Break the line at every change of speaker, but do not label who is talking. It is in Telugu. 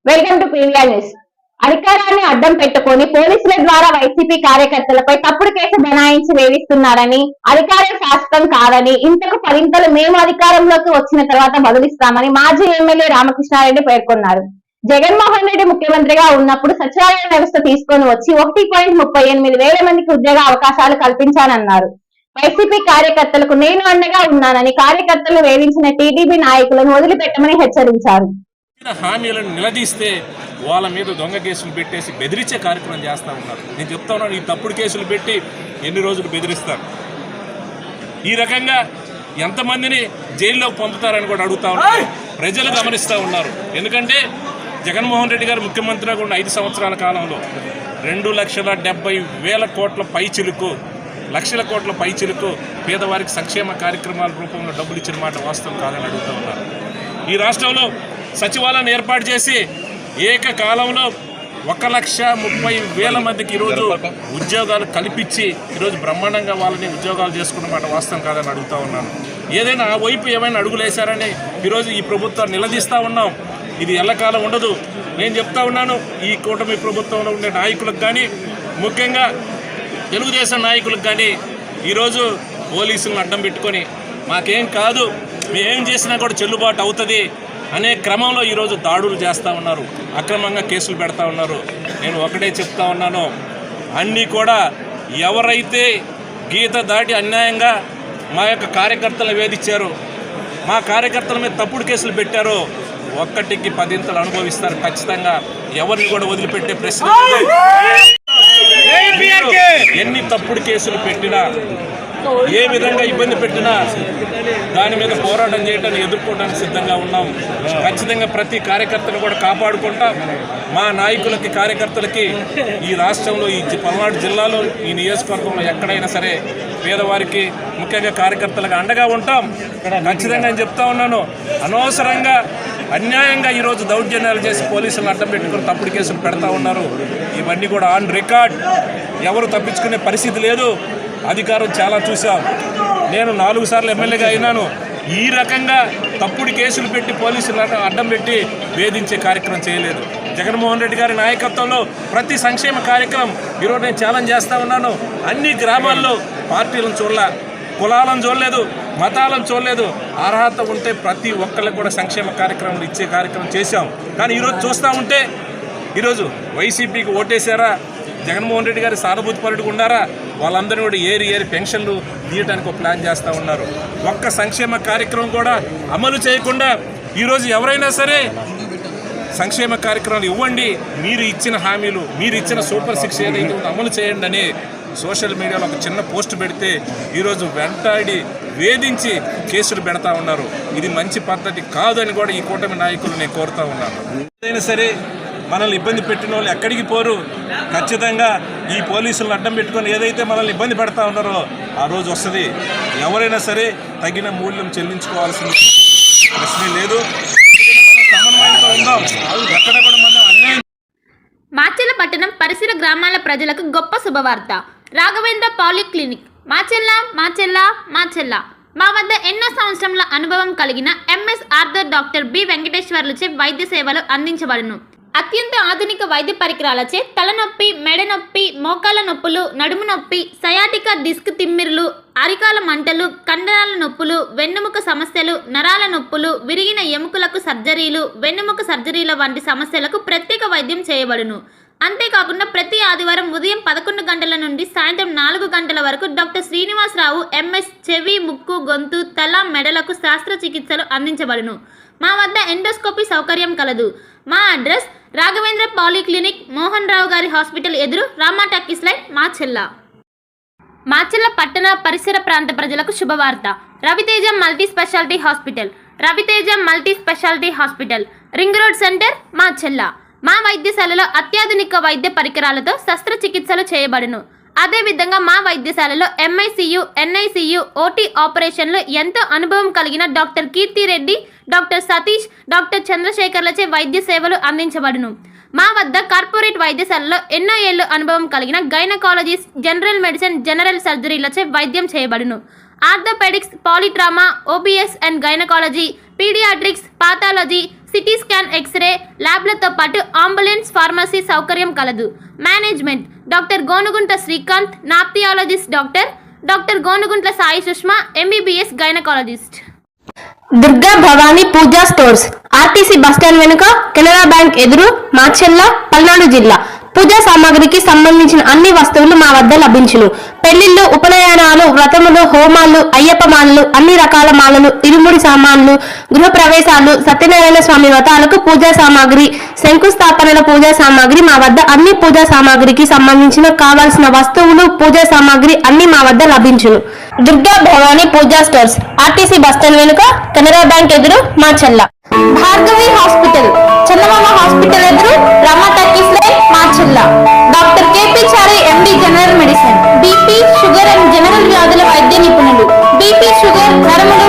Welcome to PVR news. అధికారాన్ని అడ్డం పెట్టుకుని పోలీసుల ద్వారా వైసీపీ కార్యకర్తలపై తప్పుడు కేసు బనాయించి వేధిస్తున్నారని, అధికారం శాశ్వతం కాదని, ఇంతకు పదింతలు మేము అధికారంలోకి వచ్చిన తర్వాత బదులిస్తామని మాజీ ఎమ్మెల్యే రామకృష్ణారెడ్డి పేర్కొన్నారు. జగన్మోహన్ రెడ్డి ముఖ్యమంత్రిగా ఉన్నప్పుడు సచివాలయ వ్యవస్థ తీసుకొని వచ్చి 1.38 వేల మందికి ఉద్యోగ అవకాశాలు కల్పించానన్నారు. వైసీపీ కార్యకర్తలకు నేను అండగా ఉన్నానని, కార్యకర్తలను వేధించిన టీడీపీ నాయకులను వదిలిపెట్టమని హెచ్చరించారు.
హామీలను నిలదీస్తే వాళ్ళ మీద దొంగ కేసులు పెట్టేసి బెదిరించే కార్యక్రమం చేస్తూ ఉన్నారు. నేను చెప్తా ఉన్నాను, ఈ తప్పుడు కేసులు పెట్టి ఎన్ని రోజులు బెదిరిస్తారు, ఈ రకంగా ఎంతమందిని జైల్లోకి పంపుతారని కూడా అడుగుతా ఉన్నారు. ప్రజలు గమనిస్తూ ఉన్నారు. ఎందుకంటే జగన్మోహన్ రెడ్డి గారు ముఖ్యమంత్రిగా ఉన్న 5 సంవత్సరాల కాలంలో 2,70,000 కోట్ల పైచిలుకు, లక్షల కోట్ల పైచిలుకు పేదవారికి సంక్షేమ కార్యక్రమాల రూపంలో డబ్బులు ఇచ్చిన మాట వాస్తవం కాదని అడుగుతూ ఉన్నారు. ఈ రాష్ట్రంలో సచివాలయాన్ని ఏర్పాటు చేసి ఏకకాలంలో 1,30,000 మందికి ఈరోజు ఉద్యోగాలు కల్పించి ఈరోజు బ్రహ్మాండంగా వాళ్ళని ఉద్యోగాలు చేసుకున్నమాట వాస్తవం కాదని అడుగుతూ ఉన్నాను. ఏదైనా ఆ వైపు ఏమైనా అడుగులేశారని ఈరోజు ఈ ప్రభుత్వాన్ని నిలదీస్తూ ఉన్నాం. ఇది ఎల్లకాలం ఉండదు. నేను చెప్తా ఉన్నాను, ఈ కూటమి ప్రభుత్వంలో ఉండే నాయకులకు కానీ, ముఖ్యంగా తెలుగుదేశం నాయకులకు కానీ ఈరోజు పోలీసులను అడ్డం పెట్టుకొని మాకేం కాదు, మేమేం చేసినా కూడా చెల్లుబాటు అవుతుంది అనే క్రమంలో ఈరోజు దాడులు చేస్తూ ఉన్నారు, అక్రమంగా కేసులు పెడతా ఉన్నారు. నేను ఒకటే చెప్తా ఉన్నాను, అన్నీ కూడా ఎవరైతే గీత దాటి అన్యాయంగా మా యొక్క కార్యకర్తలను వేధించారో, మా కార్యకర్తల మీద తప్పుడు కేసులు పెట్టారో 1కి 10 అనుభవిస్తారు ఖచ్చితంగా. ఎవరిని కూడా వదిలిపెట్టే ప్రశ్న. ఎన్ని తప్పుడు కేసులు పెట్టినా, ఏ విధంగా ఇబ్బంది పెట్టినా దాని మీద పోరాటం చేయడానికి, ఎదుర్కోవడానికి సిద్ధంగా ఉన్నాం. ఖచ్చితంగా ప్రతి కార్యకర్తను కూడా కాపాడుకుంటాం. మా నాయకులకి, కార్యకర్తలకి ఈ రాష్ట్రంలో, ఈ పల్నాడు జిల్లాలో, ఈ నియోజకవర్గంలో ఎక్కడైనా సరే పేదవారికి, ముఖ్యంగా కార్యకర్తలకు అండగా ఉంటాం. ఖచ్చితంగా నేను చెప్తా ఉన్నాను, అనవసరంగా అన్యాయంగా ఈరోజు దౌర్జన్యాలు చేసి పోలీసులను అడ్డం పెట్టుకుని తప్పుడు కేసులు పెడతా ఉన్నారు. ఇవన్నీ కూడా ఆన్ రికార్డ్, ఎవరు తప్పించుకునే పరిస్థితి లేదు. అధికారం చాలా చూసాం. నేను 4 సార్లు ఎమ్మెల్యేగా అయినాను. ఈ రకంగా తప్పుడు కేసులు పెట్టి పోలీసులను అడ్డం పెట్టి వేధించే కార్యక్రమం చేయలేదు. జగన్మోహన్ రెడ్డి గారి నాయకత్వంలో ప్రతి సంక్షేమ కార్యక్రమం ఈరోజు నేను ఛాలెంజ్ చేస్తూ ఉన్నాను. అన్ని గ్రామాల్లో పార్టీలను చూడలే, కులాలను చూడలేదు, మతాలను చూడలేదు. అర్హత ఉంటే ప్రతి ఒక్కరికి కూడా సంక్షేమ కార్యక్రమాలు ఇచ్చే కార్యక్రమం చేశాం. కానీ ఈరోజు చూస్తూ ఉంటే ఈరోజు వైసీపీకి ఓటేశారా, జగన్మోహన్ రెడ్డి గారి సానుభూతిపరుడిగా ఉన్నారా, వాళ్ళందరూ కూడా ఏరి పెన్షన్లు తీయడానికి ఒక ప్లాన్ చేస్తూ ఉన్నారు. ఒక్క సంక్షేమ కార్యక్రమం కూడా అమలు చేయకుండా ఈరోజు ఎవరైనా సరే సంక్షేమ కార్యక్రమాలు ఇవ్వండి, మీరు ఇచ్చిన హామీలు, మీరు ఇచ్చిన సూపర్ 6 ఏదైతే అమలు చేయండి అని సోషల్ మీడియాలో ఒక చిన్న పోస్ట్ పెడితే ఈరోజు వెంటాడి వేధించి కేసులు పెడతా ఉన్నారు. ఇది మంచి పద్ధతి కాదని కూడా ఈ కూటమి నాయకులు నేను కోరుతా ఉన్నాను. ఏదైనా సరే మనల్ని ఇబ్బంది పెట్టిన వాళ్ళు ఎక్కడికి పోరు. ఖచ్చితంగా ఈ పోలీసులను అడ్డం పెట్టుకొని ఏదైతే మనల్ని ఇబ్బంది పెడతా ఉన్నారో ఆ రోజు వస్తుంది. ఎవరైనా సరే తగిన మూల్యం చెల్లించుకోవాల్సిన ప్రశ్నే లేదు. సమన్వయంతో ఉందాం. ఎక్కడ కూడా మనం అన్యాయం.
మాచెల్ల పట్టణం పరిసర గ్రామాల ప్రజలకు గొప్ప శుభవార్త. రాఘవేంద్ర పాలిక్లినిక్ మాచెల్ల మా వద్ద ఎన్నో సంవత్సరాల అనుభవం కలిగిన ఎంఎస్ ఆర్థర్ డాక్టర్ బి వెంకటేశ్వర్లచే వైద్య సేవలు అందించబడును. అత్యంత ఆధునిక వైద్య పరికరాలచే తలనొప్పి, మెడ నొప్పి, మోకాల నొప్పులు, నడుము నొప్పి, సయాటికా డిస్క్ తిమ్మిర్లు, అరికాల మంటలు, కండరాల నొప్పులు, వెన్నెముక సమస్యలు, నరాల నొప్పులు, విరిగిన ఎముకలకు సర్జరీలు, వెన్నెముక సర్జరీల వంటి సమస్యలకు ప్రత్యేక వైద్యం చేయబడును. అంతేకాకుండా ప్రతి ఆదివారం ఉదయం 11 గంటల నుండి సాయంత్రం 4 గంటల వరకు డాక్టర్ శ్రీనివాసరావు ఎంఎస్ చెవి, ముక్కు, గొంతు, తల, మెడలకు శస్త్రచికిత్సలు అందించబడును. మా వద్ద ఎండోస్కోపీ సౌకర్యం కలదు. మా అడ్రస్ రాఘవేంద్ర పాలిక్లినిక్, మోహన్ రావు గారి హాస్పిటల్ ఎదురు, రామా టాకీస్ లైన్, మాచెల్ల పట్టణ పరిసర ప్రాంత ప్రజలకు శుభవార్త. Raviteja multi speciality hospital, ring road centre, Macherla. మా వైద్యశాలలో అత్యాధునిక వైద్య పరికరాలతో శస్త్రచికిత్సలు చేయబడును. అదేవిధంగా మా వైద్యశాలలో ఎంఐసియు, ఎన్ఐసియు, ఓటీ ఆపరేషన్లు ఎంతో అనుభవం కలిగిన doctor Keerthi Reddy, doctor Satish, doctor చంద్రశేఖర్లచే వైద్య సేవలు అందించబడును. మా వద్ద కార్పొరేట్ వైద్యశాలలో ఎన్నో ఏళ్లు అనుభవం కలిగిన గైనకాలజిస్ట్, జనరల్ మెడిసిన్, జనరల్ సర్జరీలచే వైద్యం చేయబడును. Orthopaedics, polytrauma, OBS and gynaecology, paediatrics, pathology, CT scan x-ray ల్యాబ్లతో పాటు అంబులెన్స్ ఫార్మసీ సౌకర్యం కలదు. Management doctor Gonugunta Srikanth, nephrologist doctor Gonuguntla Sai Sushma, MBBS gynaecologist.
Durga Bhavani Puja stores, RTC bus stand వెనుక, కెనరా బ్యాంక్ ఎదురు, మాచెల్ల, పల్నాడు జిల్లా. పూజా సామాగ్రికి సంబంధించిన అన్ని వస్తువులు మా వద్ద లభించును. పెళ్లిళ్లు, ఉపనయనాలు, వ్రతములు, హోమాలు, అయ్యప్ప మాలలు, అన్ని రకాల మాలలు, ఇరుముడి సామాన్లు, గృహ ప్రవేశాలు, సత్యనారాయణ స్వామి వ్రతాలకు పూజా సామాగ్రి, శంకుస్థాపనల పూజా సామాగ్రి మా వద్ద అన్ని పూజా సామాగ్రికి సంబంధించిన కావాల్సిన వస్తువులు, పూజా సామాగ్రి అన్ని మా వద్ద లభించును. Durga Bhavani Puja stores, RTC bus stand వెనుక, కెనరా బ్యాంక్ ఎదురు, మాచెల్ల. భార్గవి హాస్పిటల్, చందమామ హాస్పిటల్ ఎదురు, Rama talkies line, Macherla. Doctor KP Chari, MD general medicine, BP, sugar and general వ్యాధుల వైద్య నిపుణులు. BP, sugar, నరములు